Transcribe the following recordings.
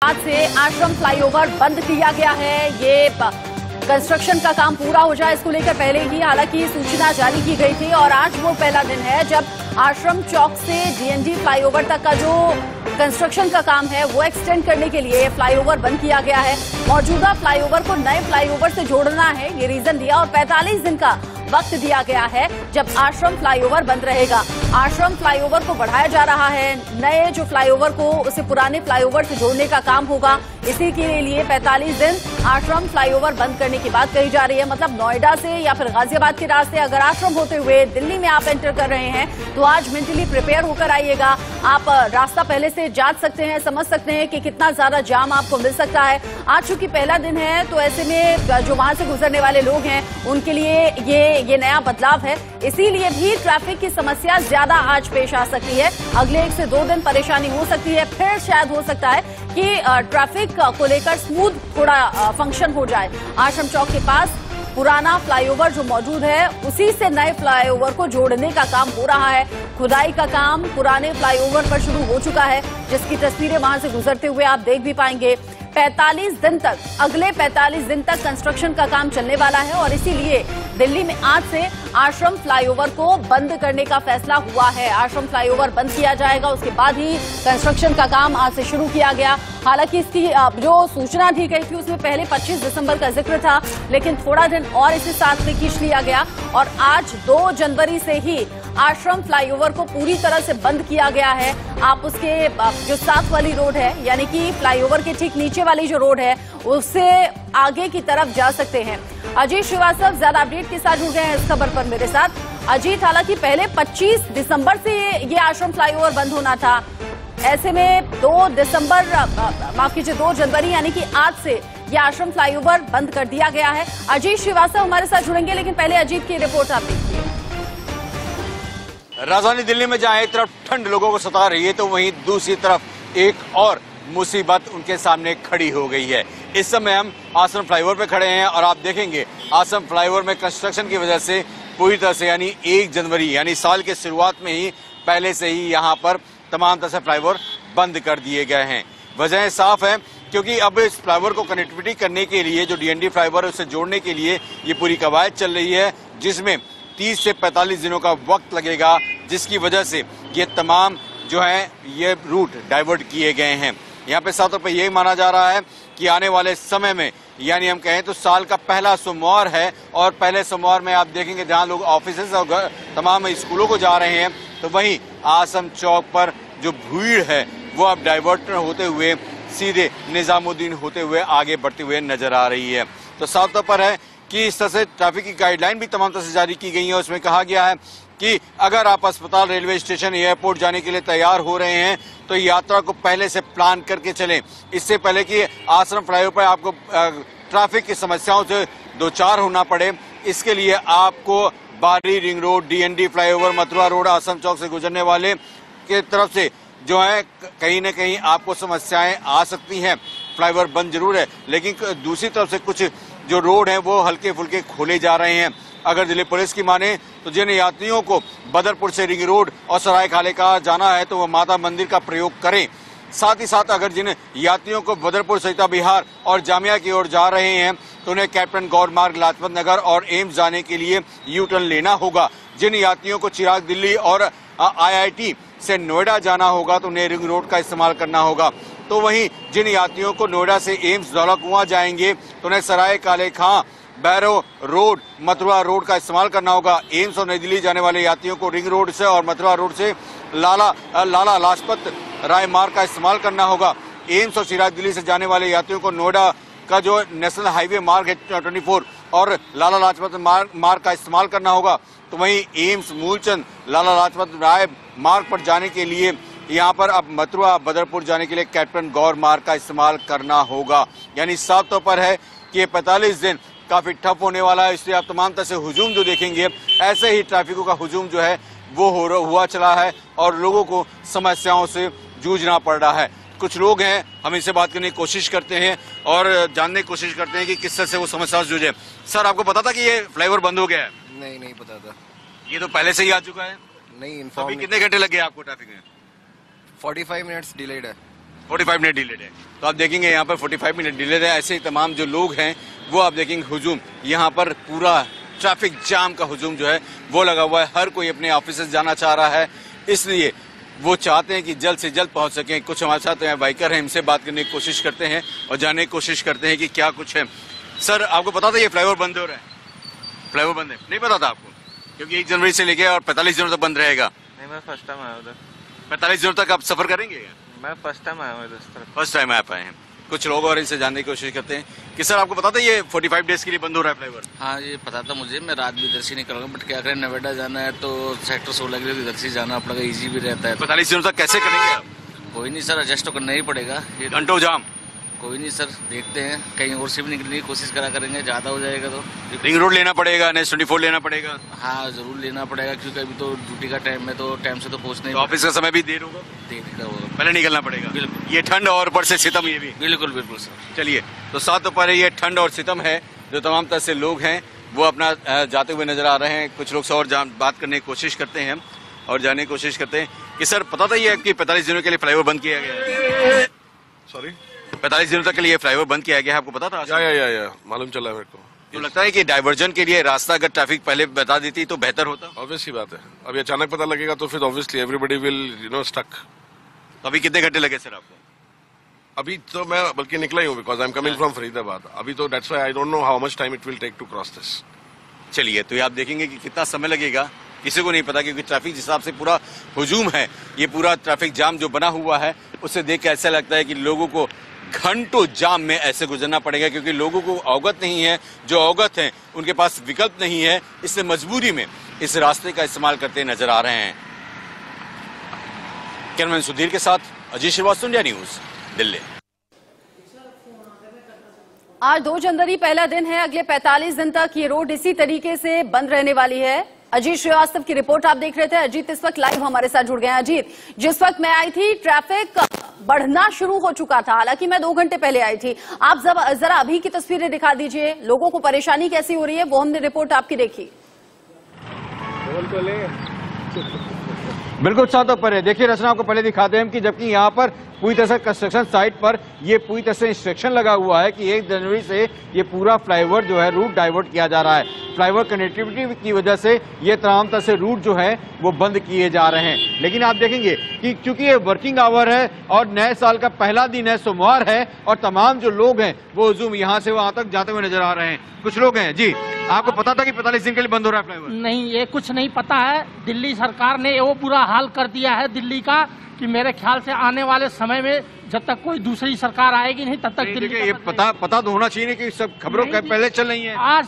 आज से आश्रम फ्लाईओवर बंद किया गया है। ये कंस्ट्रक्शन का काम पूरा हो जाए इसको लेकर पहले ही हालांकि सूचना जारी की गई थी और आज वो पहला दिन है जब आश्रम चौक से डीएनडी फ्लाईओवर तक का जो कंस्ट्रक्शन का काम है वो एक्सटेंड करने के लिए फ्लाईओवर बंद किया गया है। मौजूदा फ्लाईओवर को नए फ्लाईओवर से जोड़ना है, ये रीजन दिया और 45 दिन का वक्त दिया गया है जब आश्रम फ्लाईओवर बंद रहेगा। आश्रम फ्लाईओवर को बढ़ाया जा रहा है, नए जो फ्लाईओवर को उसे पुराने फ्लाईओवर से जोड़ने का काम होगा। इसी के लिए 45 दिन आश्रम फ्लाईओवर बंद करने की बात कही जा रही है। मतलब नोएडा से या फिर गाजियाबाद के रास्ते अगर आश्रम होते हुए दिल्ली में आप एंटर कर रहे हैं तो आज मेंटली प्रिपेयर होकर आइएगा। आप रास्ता पहले से जांच सकते हैं, समझ सकते हैं कि कितना ज्यादा जाम आपको मिल सकता है। आज चूंकि पहला दिन है तो ऐसे में जो वहां से गुजरने वाले लोग हैं उनके लिए ये नया बदलाव है, इसीलिए भी ट्रैफिक की समस्या ज्यादा आज पेश आ सकती है। अगले 1 से 2 दिन परेशानी हो सकती है, फिर शायद हो सकता है कि ट्रैफिक को लेकर स्मूथ थोड़ा फंक्शन हो जाए। आश्रम चौक के पास पुराना फ्लाईओवर जो मौजूद है उसी से नए फ्लाईओवर को जोड़ने का काम हो रहा है। खुदाई का काम पुराने फ्लाईओवर पर शुरू हो चुका है, जिसकी तस्वीरें वहां से गुजरते हुए आप देख भी पाएंगे। 45 दिन तक, अगले 45 दिन तक कंस्ट्रक्शन का काम चलने वाला है और इसीलिए दिल्ली में आज से आश्रम फ्लाईओवर को बंद करने का फैसला हुआ है। आश्रम फ्लाईओवर बंद किया जाएगा, उसके बाद ही कंस्ट्रक्शन का काम आज से शुरू किया गया। हालांकि इसकी जो सूचना दी गई थी उसमें पहले 25 दिसंबर का जिक्र था, लेकिन थोड़ा दिन और इसे साथ में खींच लिया गया और आज 2 जनवरी से ही आश्रम फ्लाईओवर को पूरी तरह से बंद किया गया है। आप उसके जो साथ वाली रोड है यानी कि फ्लाईओवर के ठीक नीचे वाली जो रोड है उससे आगे की तरफ जा सकते हैं। अजीत श्रीवास्तव ज्यादा अपडेट के साथ जुड़ गए हैं इस खबर पर मेरे साथ। अजीत, हालांकि पहले 25 दिसंबर से ये आश्रम फ्लाईओवर बंद होना था, ऐसे में 2 जनवरी यानी कि आज से ये आश्रम फ्लाईओवर बंद कर दिया गया है। अजीत श्रीवास्तव हमारे साथ जुड़ेंगे, लेकिन पहले अजीत की रिपोर्ट आप देखिए। राजधानी दिल्ली में जहां एक तरफ ठंड लोगों को सता रही है तो वहीं दूसरी तरफ एक और मुसीबत उनके सामने खड़ी हो गई है। इस समय हम आश्रम फ्लाईओवर पे खड़े हैं और आप देखेंगे आश्रम फ्लाईओवर में कंस्ट्रक्शन की वजह से पूरी तरह से यानी 1 जनवरी यानी साल के शुरुआत में ही पहले से ही यहाँ पर तमाम तरह से फ्लाईओवर बंद कर दिए गए हैं। वजह साफ है क्योंकि अब इस फ्लाईओवर को कनेक्टिविटी करने के लिए जो डीएनडी फ्लाईओवर है उसे जोड़ने के लिए ये पूरी कवायद चल रही है, जिसमें 30 से 45 दिनों का वक्त लगेगा, जिसकी वजह से ये तमाम जो है ये रूट डाइवर्ट किए गए हैं। यहाँ पे साफ तौर पर यही माना जा रहा है कि आने वाले समय में यानी हम कहें तो साल का पहला सोमवार है और पहले सोमवार में आप देखेंगे जहाँ लोग ऑफिस और तमाम स्कूलों को जा रहे हैं तो वहीं आश्रम चौक पर जो भीड़ है वो अब डाइवर्ट होते हुए सीधे निजामुद्दीन होते हुए आगे बढ़ते हुए नजर आ रही है। तो साफ तौर पर है कि इस तरह से ट्रैफिक की गाइडलाइन भी तमाम तरह से जारी की गई है। उसमें कहा गया है कि अगर आप अस्पताल, रेलवे स्टेशन, एयरपोर्ट जाने के लिए तैयार हो रहे हैं तो यात्रा को पहले से प्लान करके चलें, इससे पहले कि आश्रम फ्लाईओवर पर आपको ट्रैफिक की समस्याओं से दो चार होना पड़े। इसके लिए आपको बारी ring road, DND flyover, Mathura road, आश्रम चौक से गुजरने वाले के तरफ से जो है कहीं न कहीं आपको समस्याएं आ सकती हैं। फ्लाईओवर बंद जरूर है, लेकिन दूसरी तरफ से कुछ जो रोड है वो हल्के फुल्के खोले जा रहे हैं। अगर दिल्ली पुलिस की माने तो जिन यात्रियों को बदरपुर से रिंग रोड और सराय खाले का जाना है तो वो माता मंदिर का प्रयोग करें। साथ ही साथ अगर जिन यात्रियों को बदरपुर, सरिता विहार और जामिया की ओर जा रहे हैं तो उन्हें कैप्टन गौर मार्ग, लाजपत नगर और एम्स जाने के लिए यू टर्न लेना होगा। जिन यात्रियों को चिराग दिल्ली और IIT से नोएडा जाना होगा तो उन्हें रिंग रोड का इस्तेमाल करना होगा। तो वहीं जिन यात्रियों को नोएडा से एम्स धौला कुआं जाएंगे तो उन्हें सराय काले खां, बैरो रोड, मथुरा रोड का इस्तेमाल करना होगा। एम्स और नई दिल्ली जाने वाले यात्रियों को रिंग रोड से और मथुरा रोड से लाला लाजपत राय मार्ग का इस्तेमाल करना होगा। एम्स और चिराग दिल्ली से जाने वाले यात्रियों को नोएडा का जो नेशनल हाईवे मार्ग है 24 और लाला लाजपत मार्ग का इस्तेमाल करना होगा। तो वहीं एम्स, मूलचंद, लाला लाजपत राय मार्ग पर जाने के लिए यहाँ पर अब मथुरा, बदरपुर जाने के लिए कैप्टन गौर मार्ग का इस्तेमाल करना होगा। यानी साफ तौर पर है कि 45 दिन काफी टफ होने वाला है। इसलिए आप तमाम तरह से हुजूम जो देखेंगे ऐसे ही ट्रैफिकों का हुजूम जो है वो हुआ चला है और लोगों को समस्याओं से जूझना पड़ रहा है। कुछ लोग हैं, हम इनसे बात करने की कोशिश करते हैं और जानने की कोशिश करते हैं कि किस तरह से वो समस्या से जूझे। सर, आपको पता था कि ये फ्लाईओवर बंद हो गया है? नहीं पता था। ये तो पहले से ही आ चुका है? नहीं, इन्फॉर्म। कितने घंटे लगे आपको ट्रैफिक में? 45 मिनट्स डिलेड है। 45 मिनट डिलेड है। तो आप देखेंगे यहाँ पर 45 मिनट डिलेड है। ऐसे ही तमाम जो लोग हैं वो आप देखेंगे हुजूम, यहाँ पर पूरा ट्रैफिक जाम का हुजूम जो है वो लगा हुआ है। हर कोई अपने ऑफिस जाना चाह रहा है, इसलिए वो चाहते हैं कि जल्द से जल्द पहुंच सकें। कुछ हमारे साथ बाइकर हैं, इनसे बात करने की कोशिश करते हैं और जानने की कोशिश करते हैं कि क्या कुछ है। सर, आपको पता था ये फ्लाईओवर बंद हो रहा है? फ्लाईओवर बंद है, नहीं पता था आपको? क्योंकि 1 जनवरी से लेके और 45 दिनों तक बंद रहेगा। नहीं, मैं फर्स्ट टाइम आया उधर। 45 दिनों तक आप सफर करेंगे? मैं फर्स्ट टाइम आया हूँ इधर। फर्स्ट टाइम आ पाए हैं। कुछ लोग और इनसे जानने की कोशिश करते हैं कि सर आपको पता था ये 45 डेज के लिए बंद हो रहा है फ्लाईओवर? हाँ, ये पता था मुझे। मैं रात भी इधर से निकल रहा हूँ, बट क्या करें, नोएडा जाना है तो सेक्टर 16 के लिए इधर से जाना पड़ेगा, इजी भी रहता है। 45 दिनों तक कैसे करेंगे आप? कोई नहीं सर, एडजस्ट तो करना ही पड़ेगा। घंटों जाम? कोई नहीं सर, देखते हैं, कहीं और से भी निकलने की कोशिश करा करेंगे, ज़्यादा हो जाएगा तो। रिंग रोड लेना पड़ेगा, NH 24 लेना पड़ेगा? हाँ, जरूर लेना पड़ेगा, क्योंकि अभी तो ड्यूटी का टाइम है तो टाइम से तो पहुँचना ही। ऑफिस का समय भी देर होगा? देर होगा, पहले निकलना पड़ेगा। बिल्कुल। ये ठंड और ऊपर से सितम, ये भी बिल्कुल बिल्कुल सर। चलिए, तो साथ ऊपर ये ठंड और सितम है। जो तमाम तरह से लोग हैं वो अपना जाते हुए नजर आ रहे हैं। कुछ लोग से और बात करने की कोशिश करते हैं और जानने की कोशिश करते हैं कि सर पता था ये कि 45 दिनों के लिए फ्लाईओवर बंद किया गया है? सॉरी, 45 दिनों तक के लिए फ्लाईओवर बंद किया गया है, आपको पता था? या मालूम चला मेरे को। तो लगता है कि डाइवर्जन के लिए रास्ता अगर ट्रैफिक पहले बता देती तो बेहतर होता? ऑब्वियसली बात है, अभी अचानक पता लगेगा तो फिर ऑब्वियसली एवरीबॉडी विल स्टक। अभी कितने घंटे लगे सर आपको? अभी तो मैं बल्कि निकला ही हूँ, because I am coming from Faridabad. अभी तो that's why I don't know how much time it will take to cross this. चलिए, तो ये आप देखेंगे कि कितना समय लगेगा, किसी को नहीं पता, क्योंकि ट्रैफिक जिस हिसाब से पूरा हुजूम है, ये पूरा ट्रैफिक जाम जो बना हुआ है, उससे देख के ऐसा लगता है कि लोगों को घंटों जाम में ऐसे गुजरना पड़ेगा, क्योंकि लोगों को अवगत नहीं है, जो अवगत हैं उनके पास विकल्प नहीं है, इसलिए मजबूरी में इस रास्ते का इस्तेमाल करते नजर आ रहे हैं। कैमरामैन सुधीर के साथ अजीत श्रीवास्तव, इंडिया न्यूज, दिल्ली। आज 2 जनवरी पहला दिन है। अगले 45 दिन तक ये रोड इसी तरीके से बंद रहने वाली है। अजीत श्रीवास्तव की रिपोर्ट आप देख रहे थे। अजीत इस वक्त लाइव हमारे साथ जुड़ गए हैं। अजीत, जिस वक्त मैं आई थी ट्रैफिक बढ़ना शुरू हो चुका था, हालांकि मैं 2 घंटे पहले आई थी। आप जरा अभी की तस्वीरें दिखा दीजिए, लोगों को परेशानी कैसी हो रही है, वो हमने रिपोर्ट आपकी देखी। बिल्कुल साथ पर है। देखिए रचना, आपको पहले दिखाते हैं कि जबकि यहाँ पर पूरी तरह से कंस्ट्रक्शन साइट पर ये पूरी तरह से इंस्ट्रक्शन लगा हुआ है कि 1 जनवरी से ये पूरा फ्लाईओवर जो है रूट डाइवर्ट किया जा रहा है। फ्लाईओवर कनेक्टिविटी की वजह से ये तमाम तरह से रूट जो है वो बंद किए जा रहे हैं। लेकिन आप देखेंगे कि चूंकि ये वर्किंग आवर है और नए साल का पहला दिन है, सोमवार है, और तमाम जो लोग हैं वो हुजूम यहाँ से वहां तक जाते हुए नजर आ रहे हैं। कुछ लोग हैं जी, आपको पता था कि 45 दिन के लिए बंद हो रहा है फ्लाईओवर? नहीं, ये कुछ नहीं पता है। दिल्ली सरकार ने वो बुरा हाल कर दिया है दिल्ली का कि मेरे ख्याल से आने वाले समय में जब तक कोई दूसरी सरकार आएगी नहीं तब तक दिल्ली ये पता तो होना चाहिए कि सब खबरों पहले चल रही है। आज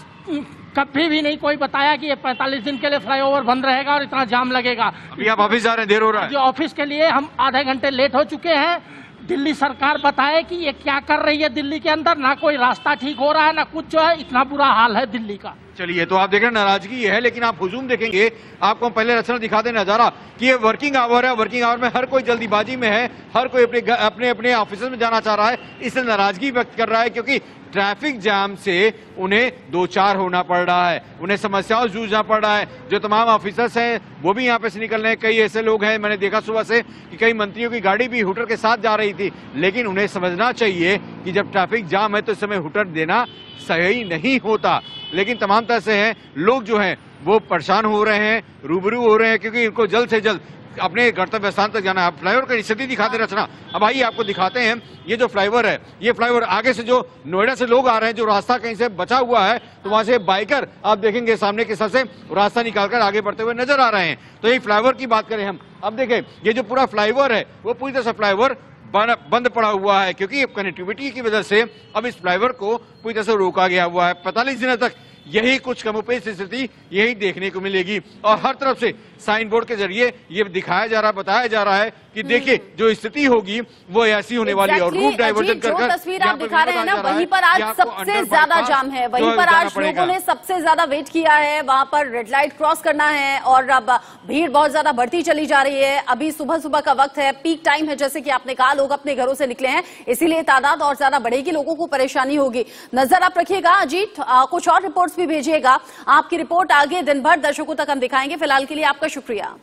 कभी भी नहीं कोई बताया कि ये 45 दिन के लिए फ्लाईओवर बंद रहेगा और इतना जाम लगेगा। अभी आप ऑफिस जा रहे हैं, देर हो रहा है? ऑफिस के लिए हम आधे घंटे लेट हो चुके हैं। दिल्ली सरकार बताए कि ये क्या कर रही है दिल्ली के अंदर, ना कोई रास्ता ठीक हो रहा है ना कुछ, जो है इतना बुरा हाल है दिल्ली का। चलिए, तो आप देख रहे हैं नाराजगी है, लेकिन आप हुजूम देखेंगे, आपको हम पहले रचना दिखाते नजारा कि ये वर्किंग आवर है। वर्किंग आवर में हर कोई जल्दीबाजी में है, हर कोई अपने अपने ऑफिस में जाना चाह रहा है, इसलिए नाराजगी व्यक्त कर रहा है, क्योंकि ट्रैफिक जाम से उन्हें 2-4 होना पड़ रहा है, उन्हें समस्याओं से जूझना पड़ रहा है। जो तमाम ऑफिसर्स हैं वो भी यहाँ पे से निकल रहे हैं। कई ऐसे लोग हैं, मैंने देखा सुबह से कि कई मंत्रियों की गाड़ी भी हुटर के साथ जा रही थी, लेकिन उन्हें समझना चाहिए कि जब ट्रैफिक जाम है तो इस समय हुटर देना सही नहीं होता। लेकिन तमाम तरह से हैं लोग जो हैं वो परेशान हो रहे हैं, रूबरू हो रहे हैं, क्योंकि इनको जल्द से जल्द अपने गंतव्य स्थान तक जाना है। फ्लाईओवर की स्थिति दिखाते रचना। अब आइए आपको दिखाते हैं ये जो फ्लाईओवर है, ये फ्लाईओवर आगे से जो नोएडा से लोग आ रहे हैं, जो रास्ता कहीं से बचा हुआ है, तो वहां से बाइकर आप देखेंगे सामने के सर से रास्ता निकालकर आगे बढ़ते हुए नजर आ रहे हैं। तो ये फ्लाईओवर की बात करें हम, अब देखें ये जो पूरा फ्लाईओवर है वो पूरी तरह से फ्लाईओवर बंद पड़ा हुआ है, क्योंकि कनेक्टिविटी की वजह से अब इस फ्लाईओवर को पूरी तरह से रोका गया हुआ है। 45 दिनों तक यही कुछ कमोपेश स्थिति यही देखने को मिलेगी, और हर तरफ से साइन बोर्ड के जरिए ये दिखाया जा रहा, बताया जा रहा है कि देखिए जो स्थिति होगी वो ऐसी होने वाली है। और रूट डाइवर्जन कर तस्वीर आप दिखा रहे हैं ना, वहीं पर आज सबसे ज्यादा जाम है, वहीं पर आज लोगों ने सबसे ज्यादा वेट किया है। वहां पर रेड लाइट क्रॉस करना है और अब भीड़ बहुत ज्यादा बढ़ती चली जा रही है। अभी सुबह का वक्त है, पीक टाइम है, जैसे कि आपने कहा, लोग अपने घरों से निकले हैं, इसीलिए तादाद और ज्यादा बढ़ेगी, लोगों को परेशानी होगी। नजर आप रखिएगा अजीत, कुछ और रिपोर्ट्स भी भेजिएगा। आपकी रिपोर्ट आगे दिन भर दर्शकों तक हम दिखाएंगे। फिलहाल के लिए आपका शुक्रिया।